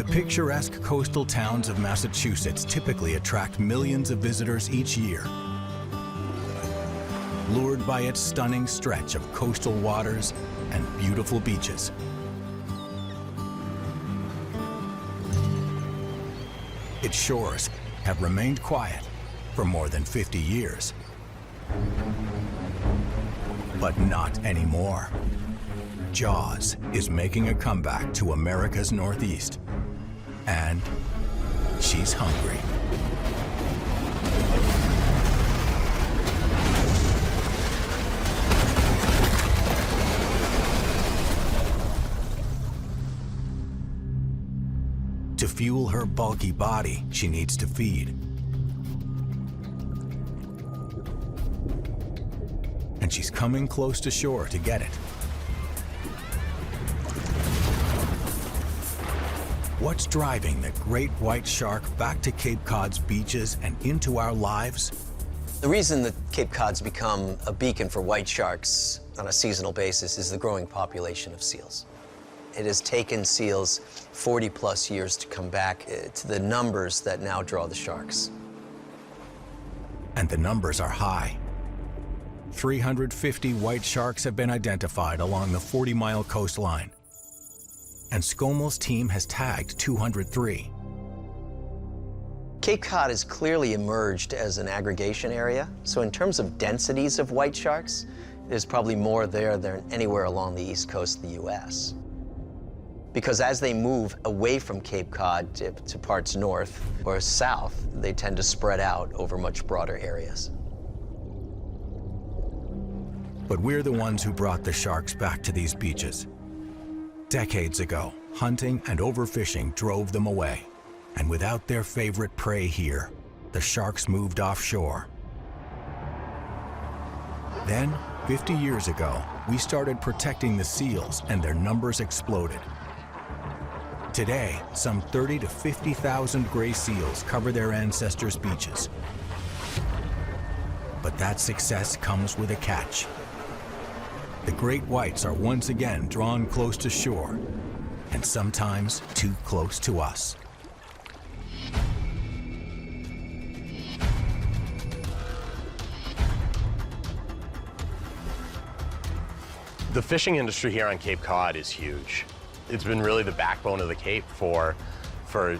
The picturesque coastal towns of Massachusetts typically attract millions of visitors each year, lured by its stunning stretch of coastal waters and beautiful beaches. Its shores have remained quiet for more than 50 years. But not anymore. Jaws is making a comeback to America's Northeast, and she's hungry. To fuel her bulky body, she needs to feed. And she's coming close to shore to get it. What's driving the great white shark back to Cape Cod's beaches and into our lives? The reason that Cape Cod's become a beacon for white sharks on a seasonal basis is the growing population of seals. It has taken seals 40+ years to come back to the numbers that now draw the sharks. And the numbers are high. 350 white sharks have been identified along the 40-mile coastline, and SCOMEL's team has tagged 203. Cape Cod has clearly emerged as an aggregation area, so in terms of densities of white sharks, there's probably more there than anywhere along the east coast of the U.S. Because as they move away from Cape Cod to parts north or south, they tend to spread out over much broader areas. But we're the ones who brought the sharks back to these beaches. Decades ago, hunting and overfishing drove them away. And without their favorite prey here, the sharks moved offshore. Then, 50 years ago, we started protecting the seals and their numbers exploded. Today, some 30 to 50,000 gray seals cover their ancestors' beaches. But that success comes with a catch. The great whites are once again drawn close to shore, and sometimes too close to us. The fishing industry here on Cape Cod is huge. It's been really the backbone of the Cape for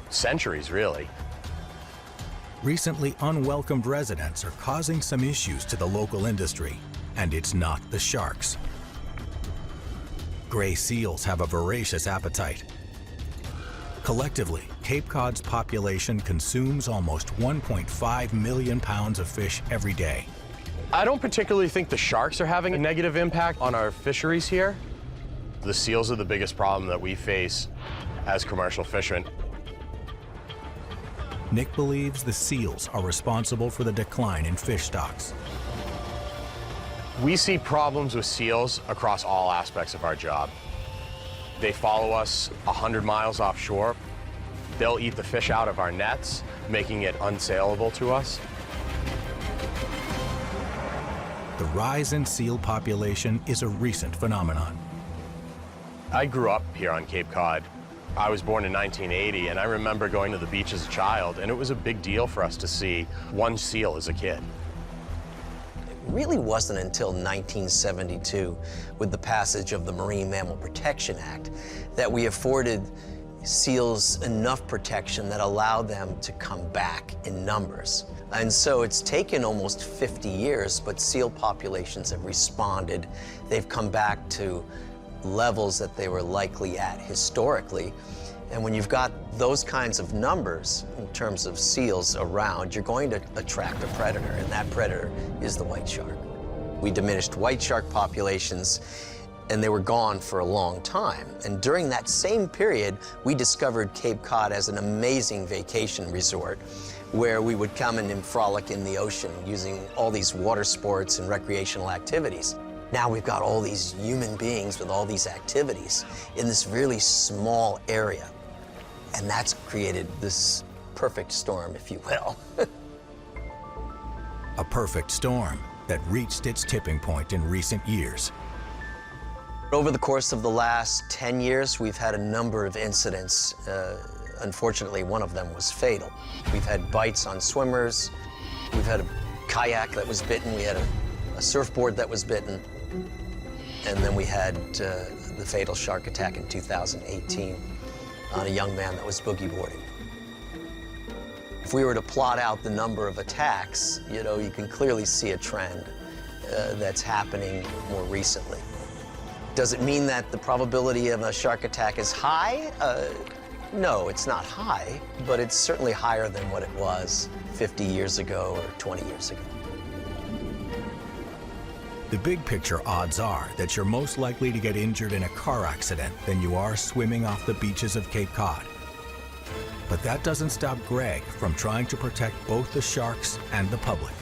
centuries, really. Recently, unwelcomed residents are causing some issues to the local industry, and it's not the sharks. Gray seals have a voracious appetite. Collectively, Cape Cod's population consumes almost 1.5 million pounds of fish every day. I don't particularly think the sharks are having a negative impact on our fisheries here. The seals are the biggest problem that we face as commercial fishermen. Nick believes the seals are responsible for the decline in fish stocks. We see problems with seals across all aspects of our job. They follow us 100 miles offshore. They'll eat the fish out of our nets, making it unsaleable to us. The rise in seal population is a recent phenomenon. I grew up here on Cape Cod. I was born in 1980, and I remember going to the beach as a child, and it was a big deal for us to see one seal as a kid. It really wasn't until 1972, with the passage of the Marine Mammal Protection Act, that we afforded seals enough protection that allowed them to come back in numbers. And so it's taken almost 50 years, but seal populations have responded. They've come back to levels that they were likely at historically. And when you've got those kinds of numbers in terms of seals around, you're going to attract a predator, and that predator is the white shark. We diminished white shark populations, and they were gone for a long time. And during that same period, we discovered Cape Cod as an amazing vacation resort where we would come in and frolic in the ocean using all these water sports and recreational activities. Now we've got all these human beings with all these activities in this really small area. And that's created this perfect storm, if you will. A perfect storm that reached its tipping point in recent years. Over the course of the last 10 years, we've had a number of incidents, Unfortunately, one of them was fatal. We've had bites on swimmers. We've had a kayak that was bitten. We had a surfboard that was bitten. And then we had the fatal shark attack in 2018 on a young man that was boogie boarding. If we were to plot out the number of attacks, you know, you can clearly see a trend that's happening more recently. Does it mean that the probability of a shark attack is high? No, it's not high, but it's certainly higher than what it was 50 years ago or 20 years ago. The big picture odds are that you're most likely to get injured in a car accident than you are swimming off the beaches of Cape Cod. But that doesn't stop Greg from trying to protect both the sharks and the public.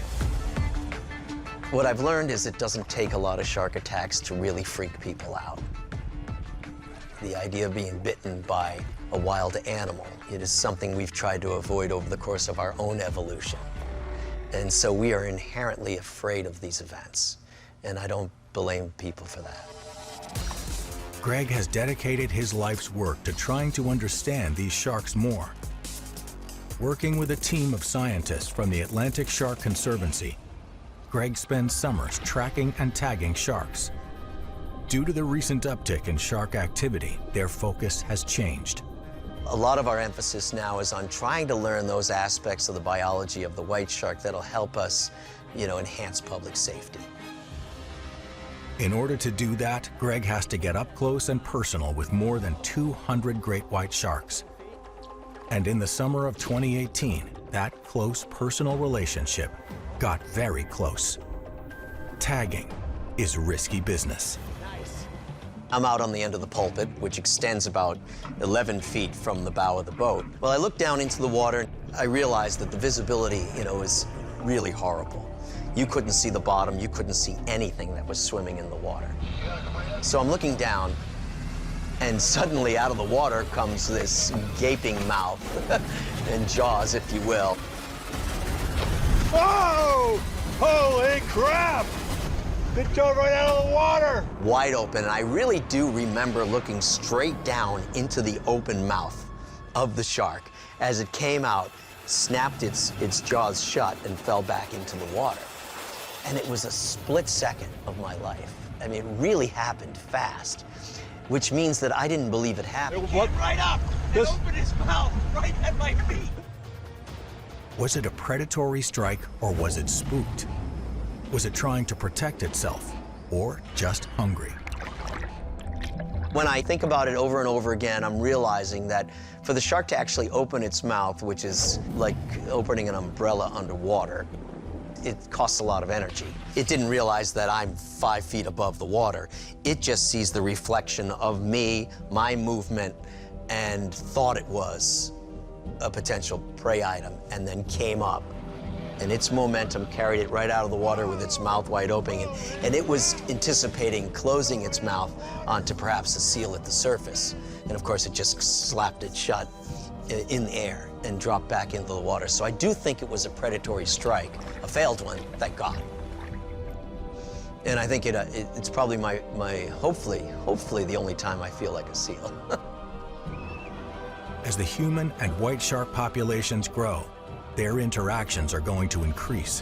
What I've learned is it doesn't take a lot of shark attacks to really freak people out. The idea of being bitten by a wild animal, it is something we've tried to avoid over the course of our own evolution. And so we are inherently afraid of these events. And I don't blame people for that. Greg has dedicated his life's work to trying to understand these sharks more. Working with a team of scientists from the Atlantic Shark Conservancy, Greg spends summers tracking and tagging sharks. Due to the recent uptick in shark activity, their focus has changed. A lot of our emphasis now is on trying to learn those aspects of the biology of the white shark that'll help us, you know, enhance public safety. In order to do that, Greg has to get up close and personal with more than 200 great white sharks. And in the summer of 2018, that close personal relationship got very close. Tagging is risky business. I'm out on the end of the pulpit, which extends about 11 feet from the bow of the boat. Well, I looked down into the water. I realized that the visibility, you know, is really horrible. You couldn't see the bottom. You couldn't see anything that was swimming in the water. So I'm looking down, and suddenly out of the water comes this gaping mouth and jaws, if you will. Whoa! Holy crap! It dove right out of the water! Wide open, and I really do remember looking straight down into the open mouth of the shark as it came out, snapped its jaws shut, and fell back into the water. And it was a split second of my life. I mean, it really happened fast, which means that I didn't believe it happened. It came right up and opened his mouth right at my feet. Was it a predatory strike or was it spooked? Was it trying to protect itself or just hungry? When I think about it over and over again, I'm realizing that for the shark to actually open its mouth, which is like opening an umbrella underwater, it costs a lot of energy. It didn't realize that I'm 5 feet above the water. It just sees the reflection of me, my movement, and thought it was a potential prey item, and then came up. And its momentum carried it right out of the water with its mouth wide open. And it was anticipating closing its mouth onto perhaps a seal at the surface. And of course, it just slapped it shut in the air and dropped back into the water. So I do think it was a predatory strike, a failed one, thank God. And I think it's probably my hopefully the only time I feel like a seal. As the human and white shark populations grow, their interactions are going to increase.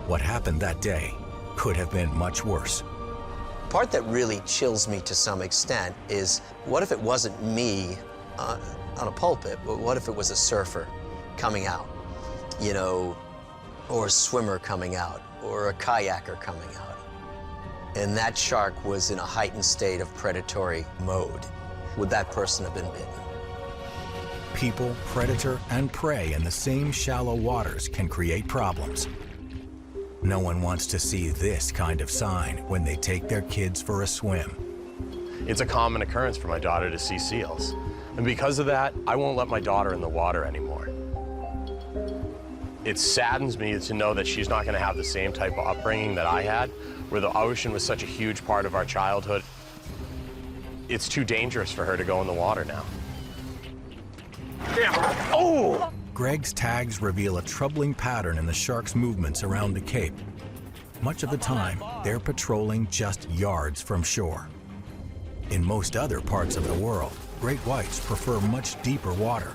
What happened that day could have been much worse. The part that really chills me to some extent is, what if it wasn't me on a pulpit? What if it was a surfer coming out, you know, or a swimmer coming out, or a kayaker coming out? And that shark was in a heightened state of predatory mode. Would that person have been bitten? People, predator, and prey in the same shallow waters can create problems. No one wants to see this kind of sign when they take their kids for a swim. It's a common occurrence for my daughter to see seals. And because of that, I won't let my daughter in the water anymore. It saddens me to know that she's not going to have the same type of upbringing that I had, where the ocean was such a huge part of our childhood. It's too dangerous for her to go in the water now. Oh! Greg's tags reveal a troubling pattern in the shark's movements around the Cape. Much of the time, they're patrolling just yards from shore. In most other parts of the world, great whites prefer much deeper water.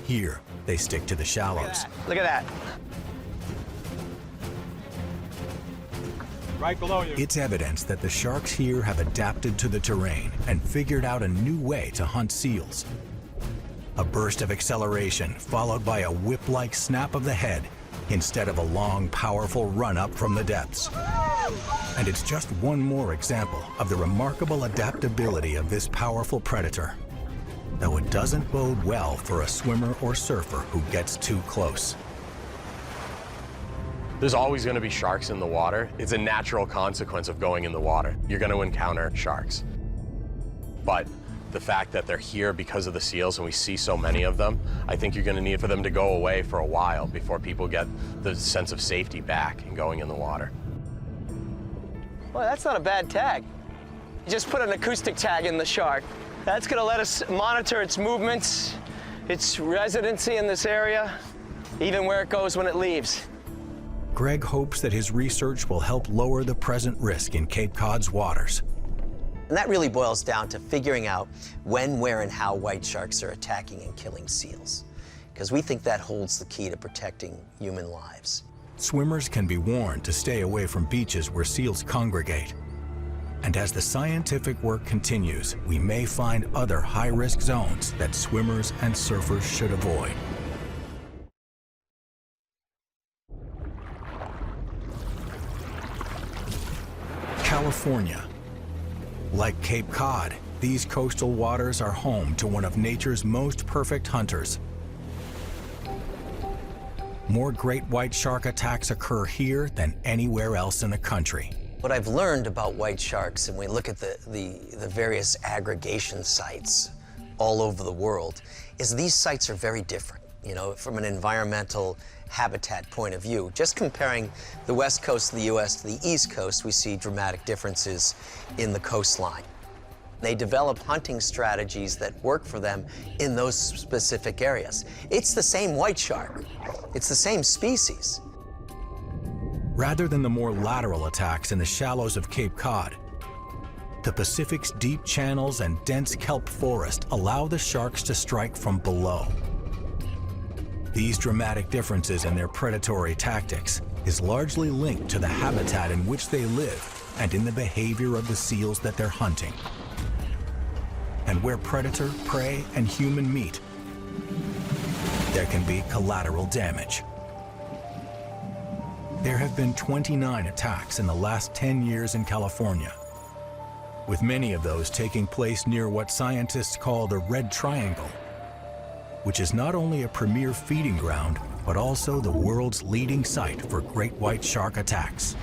Here, they stick to the shallows. Look at that. Right below you. It's evidence that the sharks here have adapted to the terrain and figured out a new way to hunt seals. A burst of acceleration followed by a whip-like snap of the head instead of a long, powerful run-up from the depths. And it's just one more example of the remarkable adaptability of this powerful predator, though it doesn't bode well for a swimmer or surfer who gets too close. There's always going to be sharks in the water. It's a natural consequence of going in the water. You're going to encounter sharks. But the fact that they're here because of the seals and we see so many of them, I think you're going to need for them to go away for a while before people get the sense of safety back in going in the water. Well, that's not a bad tag. You just put an acoustic tag in the shark. That's going to let us monitor its movements, its residency in this area, even where it goes when it leaves. Greg hopes that his research will help lower the present risk in Cape Cod's waters. And that really boils down to figuring out when, where, and how white sharks are attacking and killing seals, because we think that holds the key to protecting human lives. Swimmers can be warned to stay away from beaches where seals congregate. And as the scientific work continues, we may find other high-risk zones that swimmers and surfers should avoid. California. Like Cape Cod, these coastal waters are home to one of nature's most perfect hunters. More great white shark attacks occur here than anywhere else in the country. What I've learned about white sharks, and we look at the various aggregation sites all over the world, is these sites are very different, you know, from an environmental habitat point of view. Just comparing the west coast of the U.S. to the east coast, we see dramatic differences in the coastline. They develop hunting strategies that work for them in those specific areas. It's the same white shark. It's the same species. Rather than the more lateral attacks in the shallows of Cape Cod, the Pacific's deep channels and dense kelp forest allow the sharks to strike from below. These dramatic differences in their predatory tactics is largely linked to the habitat in which they live and in the behavior of the seals that they're hunting. And where predator, prey, and human meet, there can be collateral damage. There have been 29 attacks in the last 10 years in California, with many of those taking place near what scientists call the Red Triangle, which is not only a premier feeding ground, but also the world's leading site for great white shark attacks.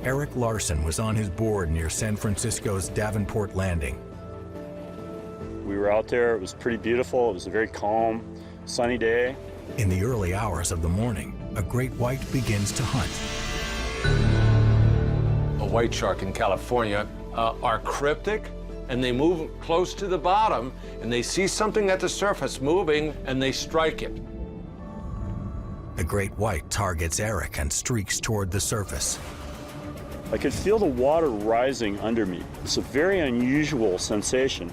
Eric Larson was on his board near San Francisco's Davenport Landing. We were out there, it was pretty beautiful, it was a very calm, sunny day. In the early hours of the morning, a great white begins to hunt. A white shark in California are cryptic, and they move close to the bottom, and they see something at the surface moving, and they strike it. The great white targets Eric and streaks toward the surface. I could feel the water rising under me. It's a very unusual sensation.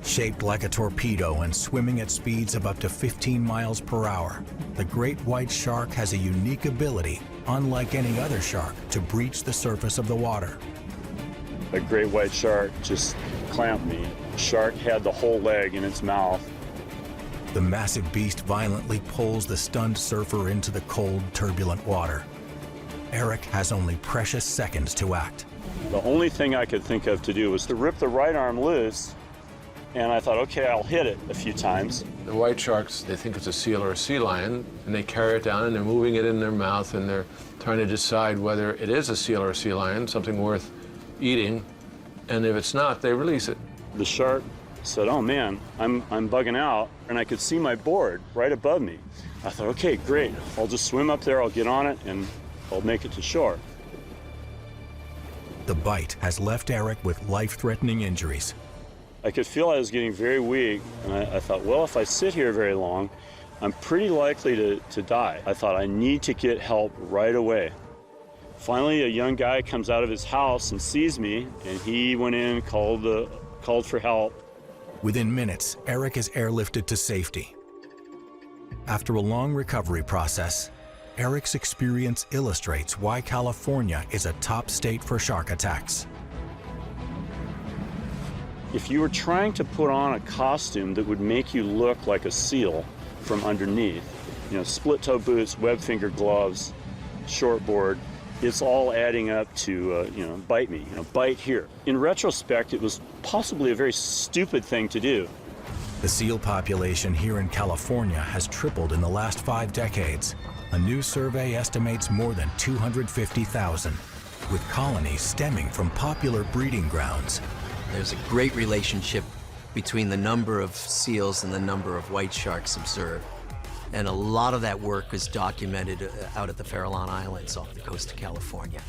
Shaped like a torpedo and swimming at speeds of up to 15 miles per hour, the great white shark has a unique ability, unlike any other shark, to breach the surface of the water. A great white shark just clamped me. The shark had the whole leg in its mouth. The massive beast violently pulls the stunned surfer into the cold, turbulent water. Eric has only precious seconds to act. The only thing I could think of to do was to rip the right arm loose, and I thought, okay, I'll hit it a few times. The white sharks, they think it's a seal or a sea lion, and they carry it down, and they're moving it in their mouth, and they're trying to decide whether it is a seal or a sea lion, something worth eating, and if it's not, they release it. The shark said, oh man, I'm bugging out, and I could see my board right above me. I thought, okay, great, I'll just swim up there, I'll get on it, and I'll make it to shore. The bite has left Eric with life-threatening injuries. I could feel I was getting very weak, and I thought, well, if I sit here very long, I'm pretty likely to die. I thought I need to get help right away. Finally, a young guy comes out of his house and sees me, and he went in and called for help. Within minutes, Eric is airlifted to safety. After a long recovery process, Eric's experience illustrates why California is a top state for shark attacks. If you were trying to put on a costume that would make you look like a seal from underneath, you know, split-toe boots, web-finger gloves, shortboard, it's all adding up to, bite me, bite here. In retrospect, it was possibly a very stupid thing to do. The seal population here in California has tripled in the last 5 decades. A new survey estimates more than 250,000, with colonies stemming from popular breeding grounds. There's a great relationship between the number of seals and the number of white sharks observed. And a lot of that work is documented out at the Farallon Islands off the coast of California.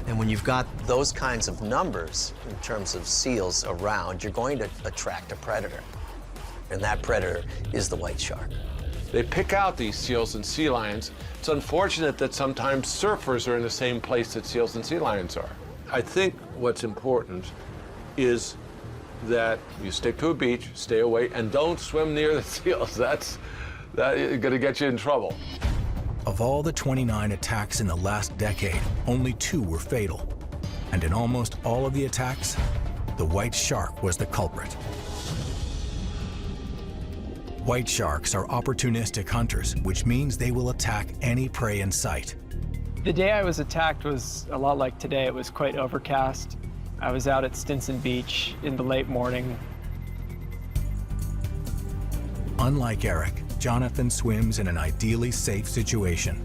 And when you've got those kinds of numbers in terms of seals around, you're going to attract a predator. And that predator is the white shark. They pick out these seals and sea lions. It's unfortunate that sometimes surfers are in the same place that seals and sea lions are. I think what's important is that you stick to a beach, stay away, and don't swim near the seals. That's going to get you in trouble. Of all the 29 attacks in the last decade, only 2 were fatal. And in almost all of the attacks, the white shark was the culprit. White sharks are opportunistic hunters, which means they will attack any prey in sight. The day I was attacked was a lot like today. It was quite overcast. I was out at Stinson Beach in the late morning. Unlike Eric, Jonathan swims in an ideally safe situation.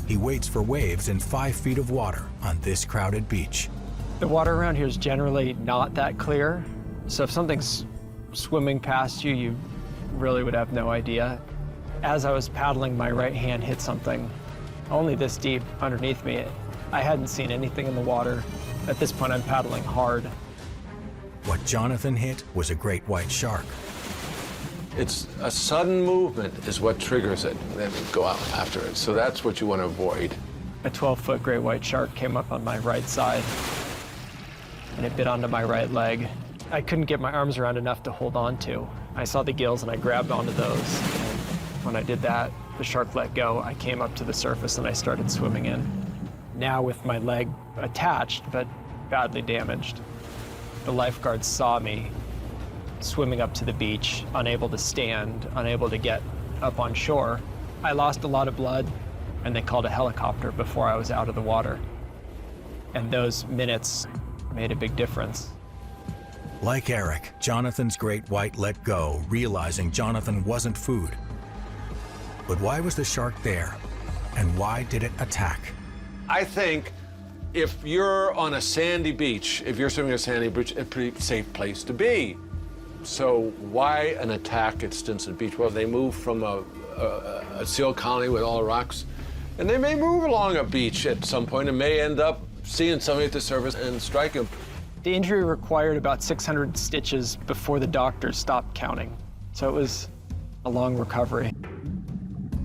He waits for waves in 5 feet of water on this crowded beach. The water around here is generally not that clear, so if something's swimming past you, you really would have no idea. As I was paddling, my right hand hit something only this deep underneath me. I hadn't seen anything in the water. At this point, I'm paddling hard. What Jonathan hit was a great white shark. It's a sudden movement is what triggers it, and then go out after it. So that's what you want to avoid. A 12-foot great white shark came up on my right side, and it bit onto my right leg. I couldn't get my arms around enough to hold on to. I saw the gills, and I grabbed onto those. And when I did that, the shark let go. I came up to the surface, and I started swimming in. Now with my leg attached, but badly damaged. The lifeguards saw me swimming up to the beach, unable to stand, unable to get up on shore. I lost a lot of blood, and they called a helicopter before I was out of the water. And those minutes made a big difference. Like Eric, Jonathan's great white let go, realizing Jonathan wasn't food. But why was the shark there? And why did it attack? I think if you're on a sandy beach, if you're swimming on a sandy beach, it's a pretty safe place to be. So why an attack at Stinson Beach? Well, they move from a seal colony with all the rocks, and they may move along a beach at some point and may end up seeing somebody at the surface and strike him. The injury required about 600 stitches before the doctors stopped counting. So it was a long recovery.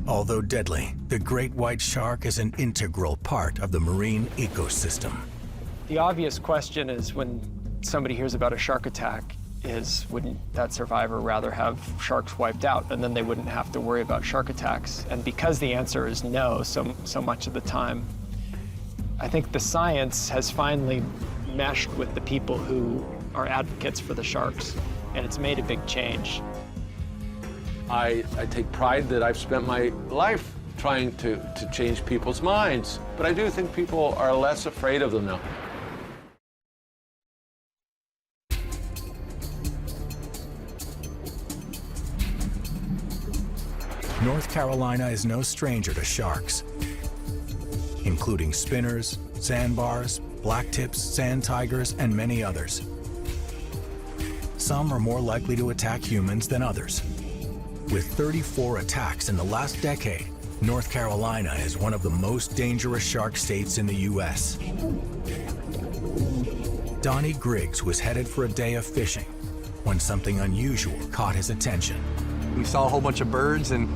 Although deadly, the great white shark is an integral part of the marine ecosystem. The obvious question is, when somebody hears about a shark attack, is wouldn't that survivor rather have sharks wiped out, and then they wouldn't have to worry about shark attacks? And because the answer is no so much of the time, I think the science has finally meshed with the people who are advocates for the sharks, and it's made a big change. I take pride that I've spent my life trying to change people's minds, but I do think people are less afraid of them now. North Carolina is no stranger to sharks, including spinners, sandbars, blacktips, sand tigers, and many others. Some are more likely to attack humans than others. With 34 attacks in the last decade, North Carolina is one of the most dangerous shark states in the U.S. Donnie Griggs was headed for a day of fishing when something unusual caught his attention. We saw a whole bunch of birds and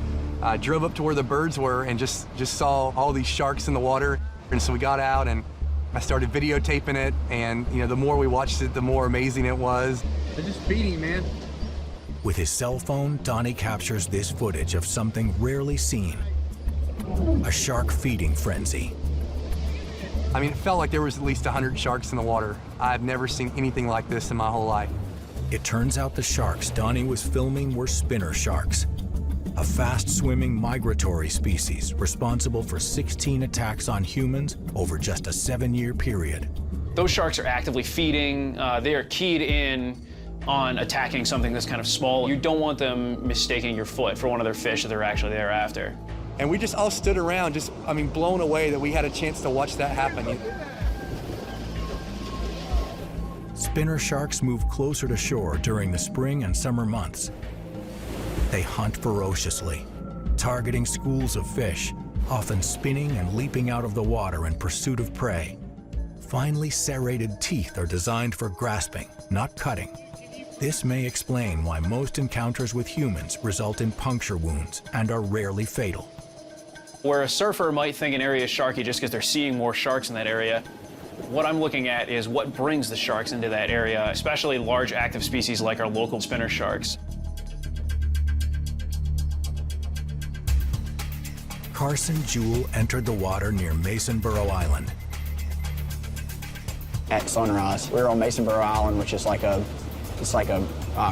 drove up to where the birds were and just saw all these sharks in the water. And so we got out and I started videotaping it, and the more we watched it, the more amazing it was. They're just feeding, man. With his cell phone, Donnie captures this footage of something rarely seen. A shark feeding frenzy. I mean, it felt like there was at least 100 sharks in the water. I've never seen anything like this in my whole life. It turns out the sharks Donnie was filming were spinner sharks, a fast-swimming migratory species responsible for 16 attacks on humans over just a 7-year period. Those sharks are actively feeding. They are keyed in on attacking something that's kind of small. You don't want them mistaking your foot for one of their fish that they're actually there after. And we just all stood around, blown away that we had a chance to watch that happen. Spinner sharks move closer to shore during the spring and summer months. They hunt ferociously, targeting schools of fish, often spinning and leaping out of the water in pursuit of prey. Finely serrated teeth are designed for grasping, not cutting. This may explain why most encounters with humans result in puncture wounds and are rarely fatal. Where a surfer might think an area is sharky just because they're seeing more sharks in that area, what I'm looking at is what brings the sharks into that area, especially large active species like our local spinner sharks. Carson Jewell entered the water near Masonboro Island. At sunrise, we were on Masonboro Island, which is like a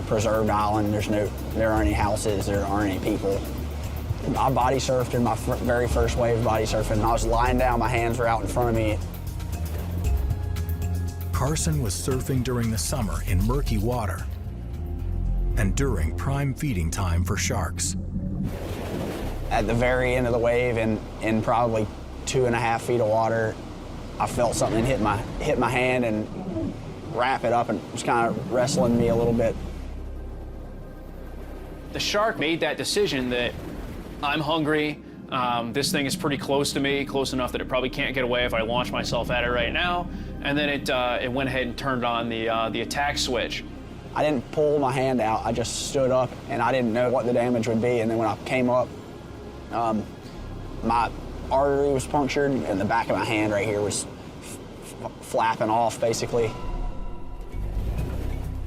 preserved island. There aren't any houses, there aren't any people. I body surfed in my very first wave body surfing, and I was lying down, my hands were out in front of me. Carson was surfing during the summer in murky water and during prime feeding time for sharks. At the very end of the wave, in probably 2.5 feet of water, I felt something hit my hand and wrap it up, and was kind of wrestling me a little bit. The shark made that decision that I'm hungry, this thing is pretty close to me, close enough that it probably can't get away if I launch myself at it right now, and then it went ahead and turned on the attack switch. I didn't pull my hand out, I just stood up, and I didn't know what the damage would be, and then when I came up, my artery was punctured, and the back of my hand right here was flapping off, basically.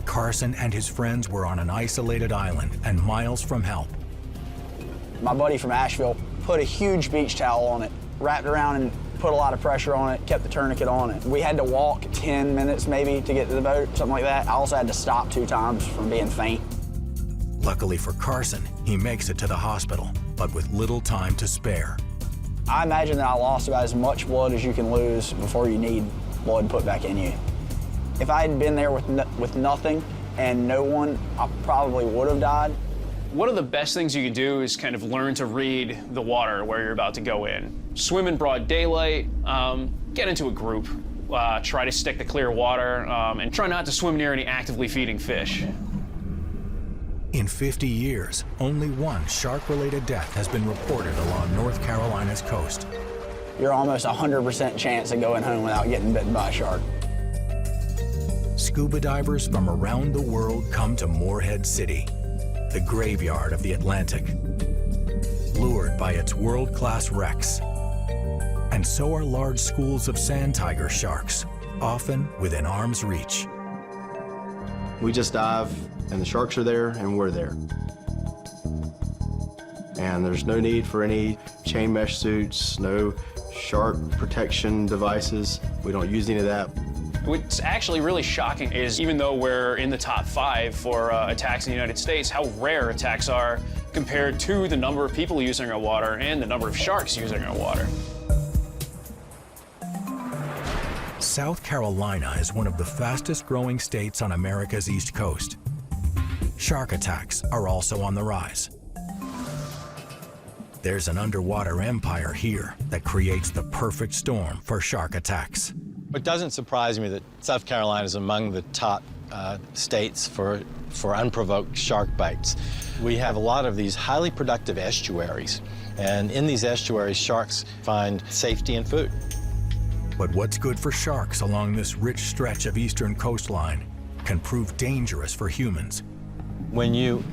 Carson and his friends were on an isolated island and miles from help. My buddy from Asheville put a huge beach towel on it, wrapped around and put a lot of pressure on it, kept the tourniquet on it. We had to walk 10 minutes maybe to get to the boat, something like that. I also had to stop 2 times from being faint. Luckily for Carson, he makes it to the hospital, but with little time to spare. I imagine that I lost about as much blood as you can lose before you need blood put back in you. If I had been there with nothing and no one, I probably would have died. One of the best things you can do is kind of learn to read the water where you're about to go in. Swim in broad daylight, get into a group, try to stick to clear water, and try not to swim near any actively feeding fish. In 50 years, only one shark-related death has been reported along North Carolina's coast. You're almost 100% chance of going home without getting bitten by a shark. Scuba divers from around the world come to Morehead City, the graveyard of the Atlantic, lured by its world-class wrecks. And so are large schools of sand tiger sharks, often within arm's reach. We just dive, and the sharks are there, and we're there. And there's no need for any chain mesh suits, no shark protection devices. We don't use any of that. What's actually really shocking is even though we're in the top 5 for attacks in the United States, how rare attacks are compared to the number of people using our water and the number of sharks using our water. South Carolina is one of the fastest growing states on America's East Coast. Shark attacks are also on the rise. There's an underwater empire here that creates the perfect storm for shark attacks. It doesn't surprise me that South Carolina is among the top states for unprovoked shark bites. We have a lot of these highly productive estuaries, and in these estuaries, sharks find safety and food. But what's good for sharks along this rich stretch of eastern coastline can prove dangerous for humans. When you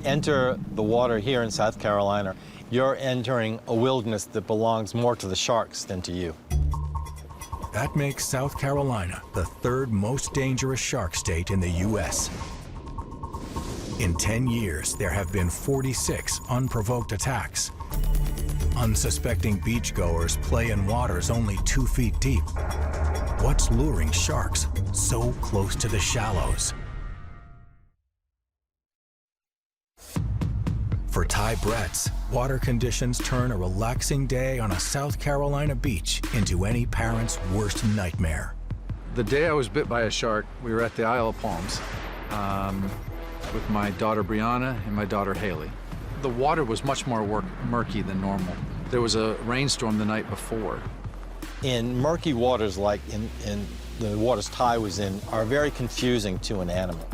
enter the water here in South Carolina, you're entering a wilderness that belongs more to the sharks than to you. That makes South Carolina the third most dangerous shark state in the U.S. In 10 years, there have been 46 unprovoked attacks. Unsuspecting beachgoers play in waters only 2 feet deep. What's luring sharks so close to the shallows? For Ty Bretts, water conditions turn a relaxing day on a South Carolina beach into any parent's worst nightmare. The day I was bit by a shark, we were at the Isle of Palms with my daughter Brianna and my daughter Haley. The water was much more murky than normal. There was a rainstorm the night before. In murky waters like in the waters Ty was in are very confusing to an animal.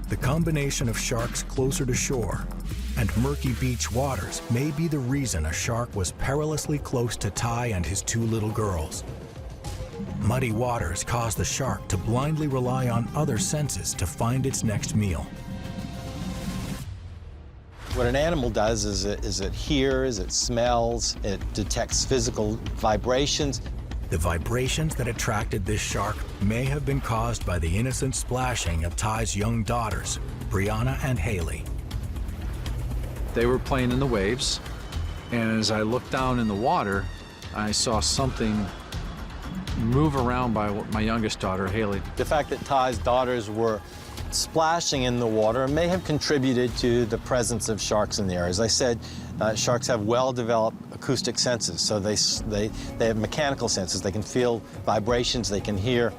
The combination of sharks closer to shore and murky beach waters may be the reason a shark was perilously close to Ty and his 2 little girls. Muddy waters cause the shark to blindly rely on other senses to find its next meal. What an animal does is it hears, it smells, it detects physical vibrations. The vibrations that attracted this shark may have been caused by the innocent splashing of Ty's young daughters, Brianna and Haley. They were playing in the waves, and as I looked down in the water, I saw something move around by my youngest daughter, Haley. The fact that Ty's daughters were splashing in the water may have contributed to the presence of sharks in the area. As I said, sharks have well-developed acoustic senses, so they have mechanical senses. They can feel vibrations, they can hear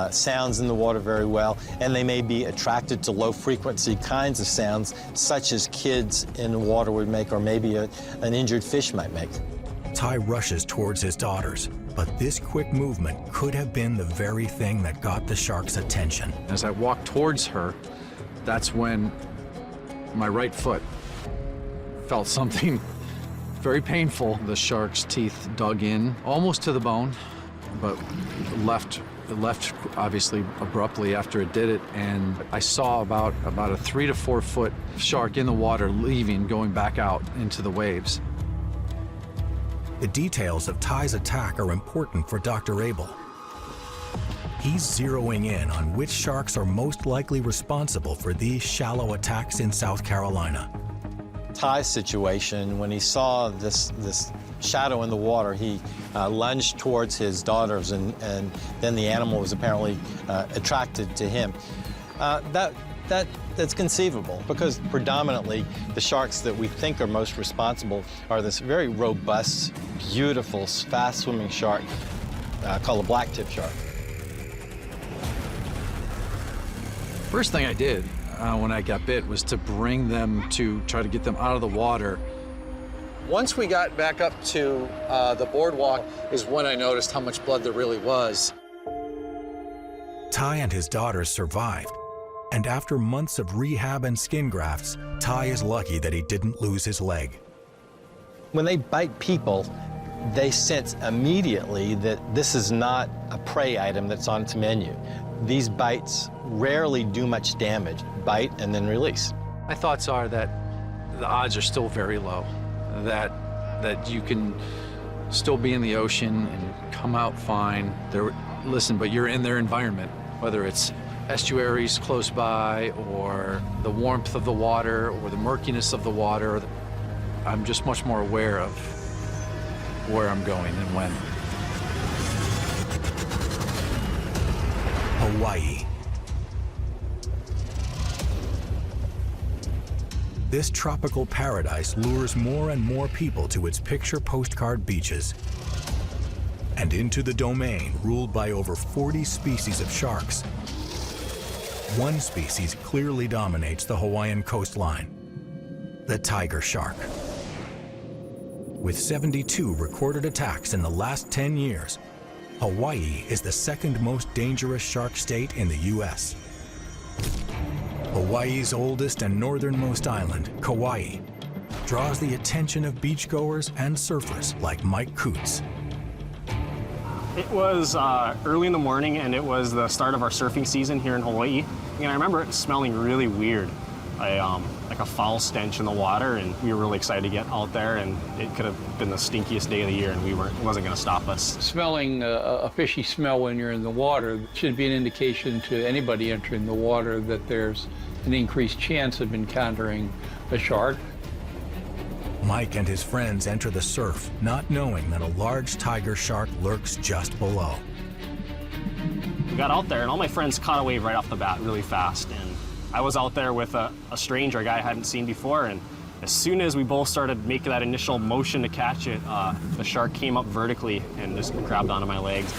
sounds in the water very well, and they may be attracted to low-frequency kinds of sounds, such as kids in the water would make, or maybe an injured fish might make. Ty rushes towards his daughters, but this quick movement could have been the very thing that got the shark's attention. As I walked towards her, that's when my right foot felt something very painful. The shark's teeth dug in almost to the bone, but left obviously abruptly after it did it, and I saw about a 3 to 4 foot shark in the water leaving, going back out into the waves. The details of Ty's attack are important for Dr. Abel. He's zeroing in on which sharks are most likely responsible for these shallow attacks in South Carolina. Ty's situation, when he saw this shadow in the water, he lunged towards his daughters, and then the animal was apparently attracted to him. That's conceivable, because predominantly the sharks that we think are most responsible are this very robust, beautiful, fast-swimming shark called a blacktip shark. First thing I did when I got bit was to bring them to try to get them out of the water. Once we got back up to the boardwalk is when I noticed how much blood there really was. Ty and his daughters survived, and after months of rehab and skin grafts, Ty is lucky that he didn't lose his leg. When they bite people, they sense immediately that this is not a prey item that's on its menu. These bites rarely do much damage. Bite and then release. My thoughts are that the odds are still very low, that you can still be in the ocean and come out fine. Listen, but you're in their environment, whether it's estuaries close by, or the warmth of the water, or the murkiness of the water. I'm just much more aware of where I'm going and when. Hawaii. This tropical paradise lures more and more people to its picture postcard beaches and into the domain ruled by over 40 species of sharks. One species clearly dominates the Hawaiian coastline, the tiger shark. With 72 recorded attacks in the last 10 years, Hawaii is the second most dangerous shark state in the U.S. Hawaii's oldest and northernmost island, Kauai, draws the attention of beachgoers and surfers like Mike Coots. It was early in the morning, and it was the start of our surfing season here in Hawaii. And I remember it smelling really weird. like a foul stench in the water, and we were really excited to get out there, and it could have been the stinkiest day of the year, and it wasn't going to stop us. Smelling a fishy smell when you're in the water should be an indication to anybody entering the water that there's an increased chance of encountering a shark. Mike and his friends enter the surf, not knowing that a large tiger shark lurks just below. We got out there, and all my friends caught a wave right off the bat really fast, and I was out there with a stranger, a guy I hadn't seen before, and as soon as we both started making that initial motion to catch it, the shark came up vertically and just grabbed onto my legs.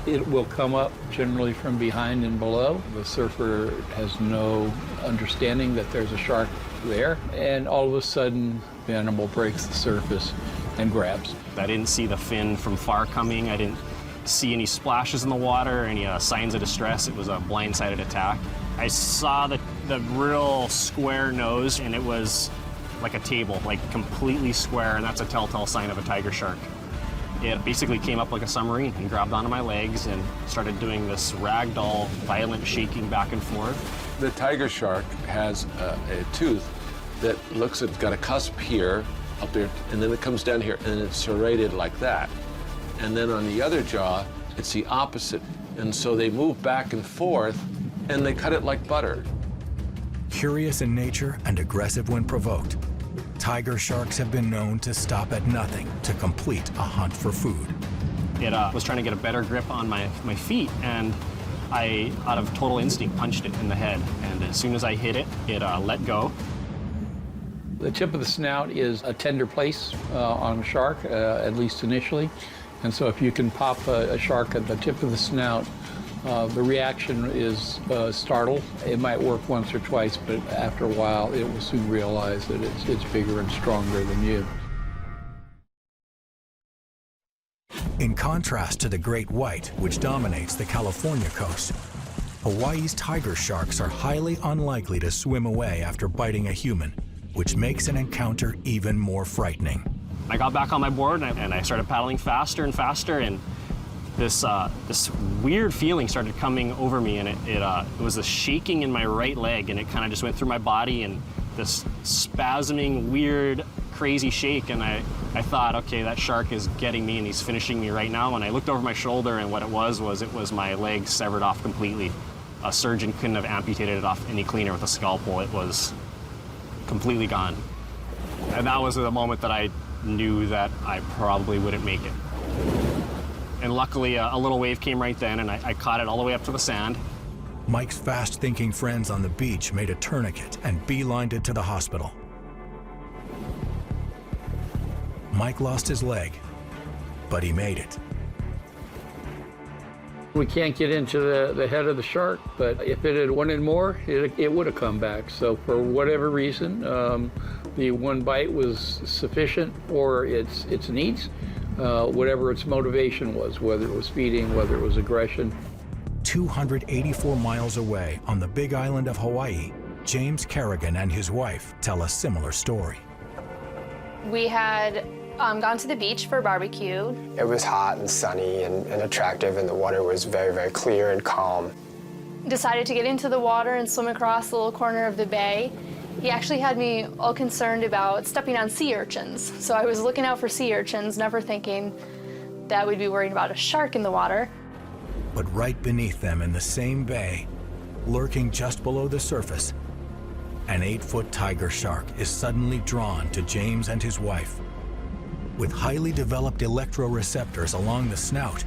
It will come up generally from behind and below. The surfer has no understanding that there's a shark there, and all of a sudden the animal breaks the surface and grabs. I didn't see the fin from far coming. I didn't see any splashes in the water, any signs of distress. It was a blindsided attack. I saw the real square nose, and it was like a table, like completely square, and that's a telltale sign of a tiger shark. It basically came up like a submarine and grabbed onto my legs and started doing this ragdoll, violent shaking back and forth. The tiger shark has a tooth that got a cusp here, up there, and then it comes down here, and it's serrated like that. And then on the other jaw, it's the opposite. And so they move back and forth, and they cut it like butter. Curious in nature and aggressive when provoked, tiger sharks have been known to stop at nothing to complete a hunt for food. It was trying to get a better grip on my feet, and I, out of total instinct, punched it in the head. And as soon as I hit it, it let go. The tip of the snout is a tender place on a shark, at least initially. And so if you can pop a shark at the tip of the snout, the reaction is startle. It might work once or twice, but after a while, it will soon realize that it's bigger and stronger than you. In contrast to the great white, which dominates the California coast, Hawaii's tiger sharks are highly unlikely to swim away after biting a human, which makes an encounter even more frightening. I got back on my board, and I started paddling faster and faster, and this weird feeling started coming over me, and it was a shaking in my right leg, and it kind of just went through my body, and this spasming, weird, crazy shake, and I thought, okay, that shark is getting me, and he's finishing me right now. And I looked over my shoulder, and what it was my leg severed off completely. A surgeon couldn't have amputated it off any cleaner with a scalpel. It was completely gone. And that was the moment that I knew that I probably wouldn't make it. And luckily, a little wave came right then, and I caught it all the way up to the sand. Mike's fast-thinking friends on the beach made a tourniquet and beelined it to the hospital. Mike lost his leg, but he made it. We can't get into the head of the shark, but if it had wanted more, it would have come back. So for whatever reason, the one bite was sufficient for its needs, whatever its motivation was, whether it was feeding, whether it was aggression. 284 miles away on the big island of Hawaii, James Kerrigan and his wife tell a similar story. We had gone to the beach for a barbecue. It was hot and sunny and attractive, and the water was very, very clear and calm. Decided to get into the water and swim across the little corner of the bay. He actually had me all concerned about stepping on sea urchins. So I was looking out for sea urchins, never thinking that we'd be worried about a shark in the water. But right beneath them in the same bay, lurking just below the surface, an 8-foot tiger shark is suddenly drawn to James and his wife. With highly developed electroreceptors along the snout,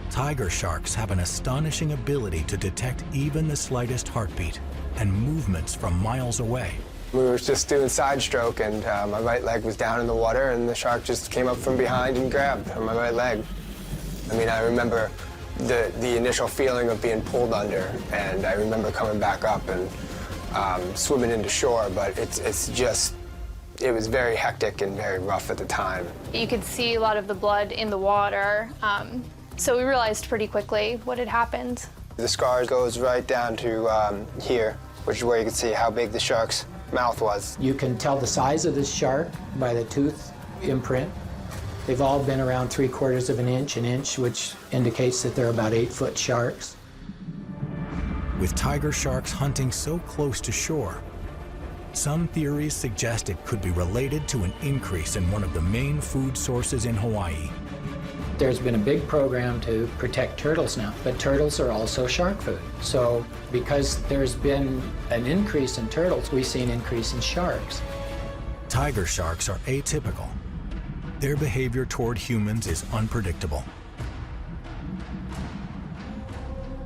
tiger sharks have an astonishing ability to detect even the slightest heartbeat and movements from miles away. We were just doing side stroke, and my right leg was down in the water, and the shark just came up from behind and grabbed on my right leg. I mean, I remember the initial feeling of being pulled under, and I remember coming back up and swimming into shore, but it was very hectic and very rough at the time. You could see a lot of the blood in the water, so we realized pretty quickly what had happened. The scar goes right down to here, which is where you can see how big the shark's mouth was. You can tell the size of this shark by the tooth imprint. They've all been around 3/4 of an inch, which indicates that they're about 8-foot sharks. With tiger sharks hunting so close to shore, Some theories suggest it could be related to an increase in one of the main food sources in Hawaii. There's been a big program to protect turtles now, but turtles are also shark food. So because there's been an increase in turtles, we see an increase in sharks. Tiger sharks are atypical. Their behavior toward humans is unpredictable.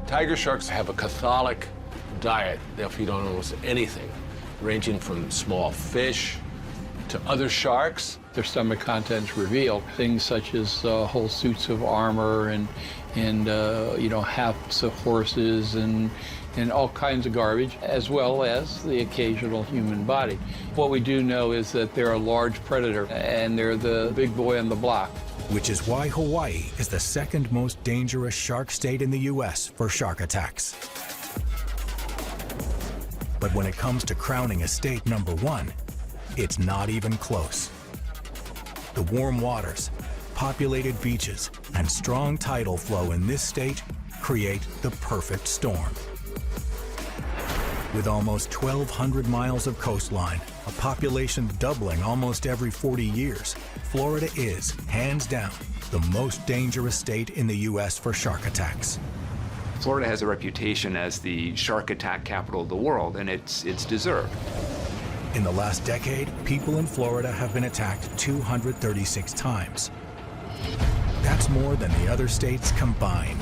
Tiger sharks have a Catholic diet. They'll feed on almost anything, ranging from small fish to other sharks. Their stomach contents reveal things such as whole suits of armor and halves of horses and all kinds of garbage, as well as the occasional human body. What we do know is that they're a large predator, and they're the big boy on the block. Which is why Hawaii is the second most dangerous shark state in the U.S. for shark attacks. But when it comes to crowning a state number one, it's not even close. The warm waters, populated beaches, and strong tidal flow in this state create the perfect storm. With almost 1,200 miles of coastline, a population doubling almost every 40 years, Florida is, hands down, the most dangerous state in the U.S. for shark attacks. Florida has a reputation as the shark attack capital of the world, and it's deserved. In the last decade, people in Florida have been attacked 236 times. That's more than the other states combined.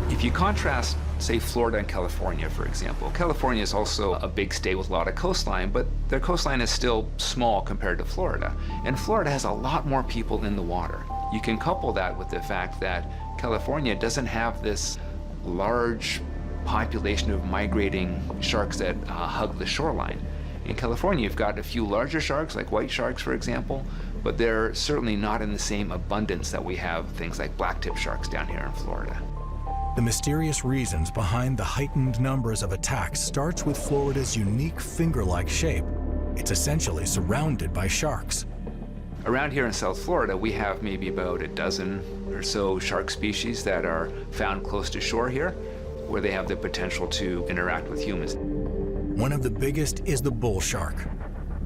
If you contrast, say, Florida and California, for example, California is also a big state with a lot of coastline, but their coastline is still small compared to Florida. And Florida has a lot more people in the water. You can couple that with the fact that California doesn't have this large population of migrating sharks that hug the shoreline. In California, you've got a few larger sharks, like white sharks, for example, but they're certainly not in the same abundance that we have things like blacktip sharks down here in Florida. The mysterious reasons behind the heightened numbers of attacks starts with Florida's unique finger-like shape. It's essentially surrounded by sharks. Around here in South Florida, we have maybe about a dozen or so shark species that are found close to shore here, where they have the potential to interact with humans. One of the biggest is the bull shark.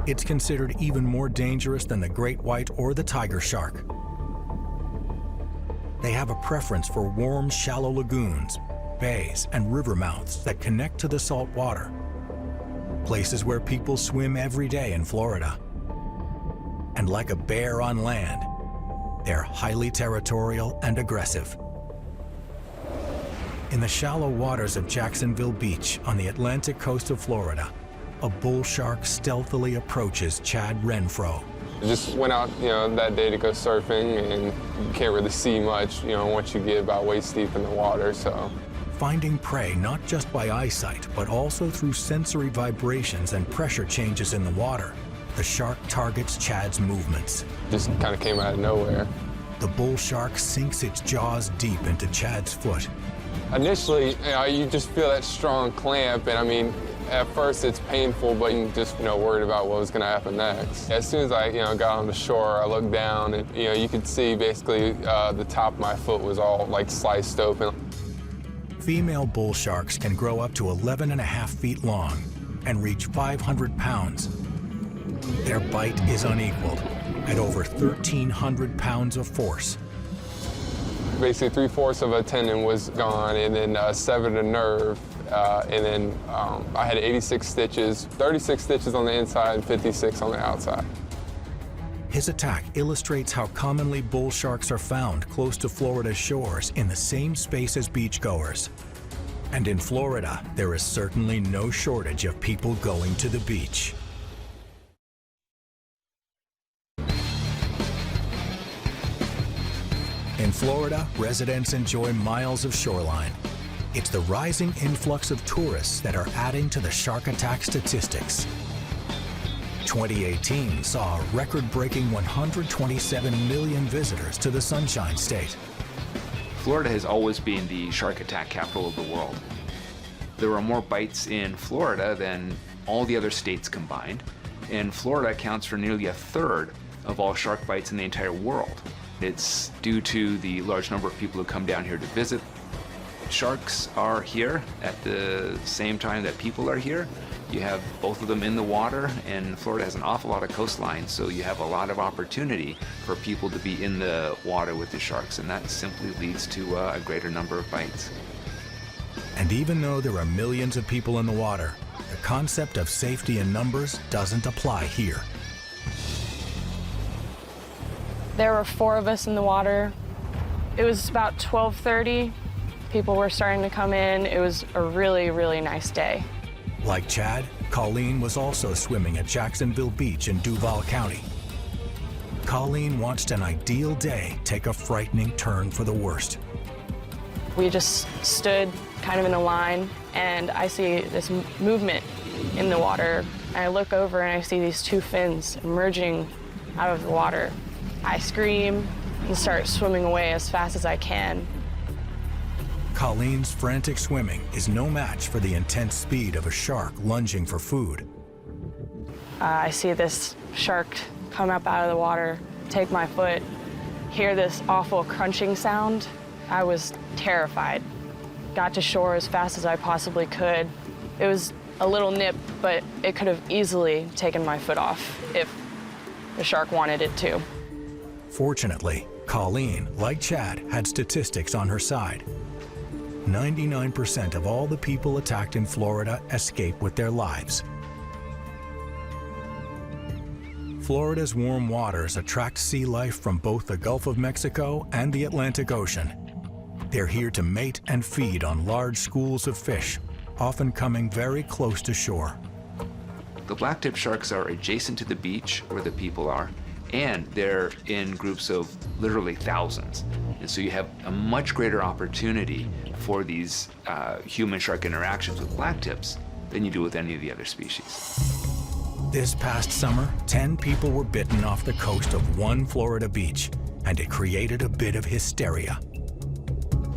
It's considered even more dangerous than the great white or the tiger shark. They have a preference for warm, shallow lagoons, bays, and river mouths that connect to the salt water, places where people swim every day in Florida. And like a bear on land, they're highly territorial and aggressive. In the shallow waters of Jacksonville Beach on the Atlantic coast of Florida, a bull shark stealthily approaches Chad Renfro. I just went out, that day to go surfing, and you can't really see much, once you get about waist deep in the water, so. Finding prey not just by eyesight, but also through sensory vibrations and pressure changes in the water, the shark targets Chad's movements. Just kind of came out of nowhere. The bull shark sinks its jaws deep into Chad's foot. Initially, you just feel that strong clamp, and at first it's painful, but you just, worried about what was going to happen next. As soon as I, got on the shore, I looked down, and, you could see basically the top of my foot was all, sliced open. Female bull sharks can grow up to 11.5 feet long and reach 500 pounds. Their bite is unequaled at over 1,300 pounds of force. Basically, 3/4 of a tendon was gone, and then severed a nerve, and then I had 86 stitches, 36 stitches on the inside, 56 on the outside. His attack illustrates how commonly bull sharks are found close to Florida's shores in the same space as beachgoers. And in Florida, there is certainly no shortage of people going to the beach. In Florida, residents enjoy miles of shoreline. It's the rising influx of tourists that are adding to the shark attack statistics. 2018 saw a record-breaking 127 million visitors to the Sunshine State. Florida has always been the shark attack capital of the world. There are more bites in Florida than all the other states combined, and Florida accounts for nearly 1/3 of all shark bites in the entire world. It's due to the large number of people who come down here to visit. Sharks are here at the same time that people are here. You have both of them in the water, and Florida has an awful lot of coastline, so you have a lot of opportunity for people to be in the water with the sharks, and that simply leads to a greater number of bites. And even though there are millions of people in the water, the concept of safety in numbers doesn't apply here. There were 4 of us in the water. It was about 12:30. People were starting to come in. It was a really, really nice day. Like Chad, Colleen was also swimming at Jacksonville Beach in Duval County. Colleen watched an ideal day take a frightening turn for the worst. We just stood kind of in a line, and I see this movement in the water. I look over and I see these 2 fins emerging out of the water. I scream and start swimming away as fast as I can. Colleen's frantic swimming is no match for the intense speed of a shark lunging for food. I see this shark come up out of the water, take my foot, hear this awful crunching sound. I was terrified. Got to shore as fast as I possibly could. It was a little nip, but it could have easily taken my foot off if the shark wanted it to. Fortunately, Colleen, like Chad, had statistics on her side. 99% of all the people attacked in Florida escape with their lives. Florida's warm waters attract sea life from both the Gulf of Mexico and the Atlantic Ocean. They're here to mate and feed on large schools of fish, often coming very close to shore. The blacktip sharks are adjacent to the beach where the people are, and they're in groups of literally thousands. And so you have a much greater opportunity for these human-shark interactions with blacktips than you do with any of the other species. This past summer, 10 people were bitten off the coast of one Florida beach, and it created a bit of hysteria.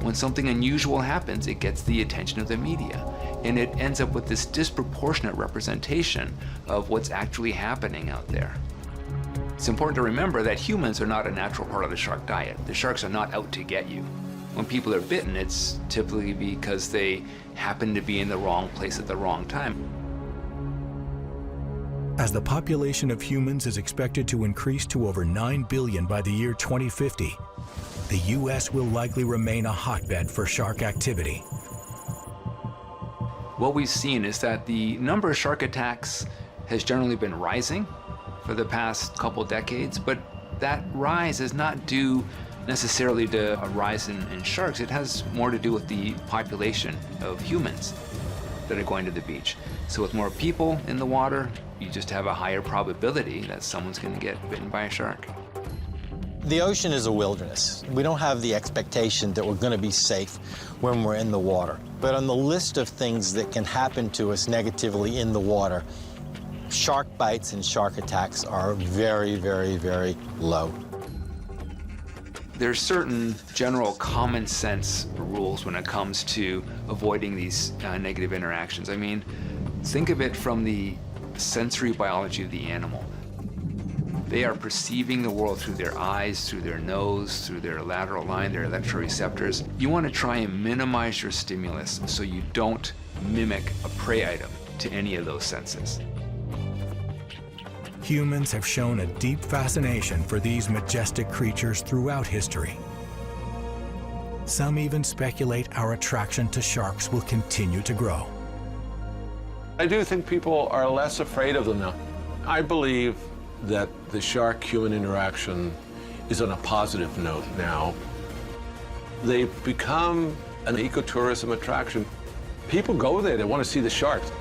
When something unusual happens, it gets the attention of the media, and it ends up with this disproportionate representation of what's actually happening out there. It's important to remember that humans are not a natural part of the shark diet. The sharks are not out to get you. When people are bitten, it's typically because they happen to be in the wrong place at the wrong time. As the population of humans is expected to increase to over 9 billion by the year 2050, the U.S. will likely remain a hotbed for shark activity. What we've seen is that the number of shark attacks has generally been rising for the past couple decades, but that rise is not due necessarily to a rise in sharks. It has more to do with the population of humans that are going to the beach. So with more people in the water, you just have a higher probability that someone's going to get bitten by a shark. The ocean is a wilderness. We don't have the expectation that we're going to be safe when we're in the water. But on the list of things that can happen to us negatively in the water, shark bites and shark attacks are very, very, very low. There's certain general common sense rules when it comes to avoiding these negative interactions. I mean, think of it from the sensory biology of the animal. They are perceiving the world through their eyes, through their nose, through their lateral line, their electroreceptors. You want to try and minimize your stimulus so you don't mimic a prey item to any of those senses. Humans have shown a deep fascination for these majestic creatures throughout history. Some even speculate our attraction to sharks will continue to grow. I do think people are less afraid of them now. I believe that the shark-human interaction is on a positive note now. They've become an ecotourism attraction. People go there, they want to see the sharks.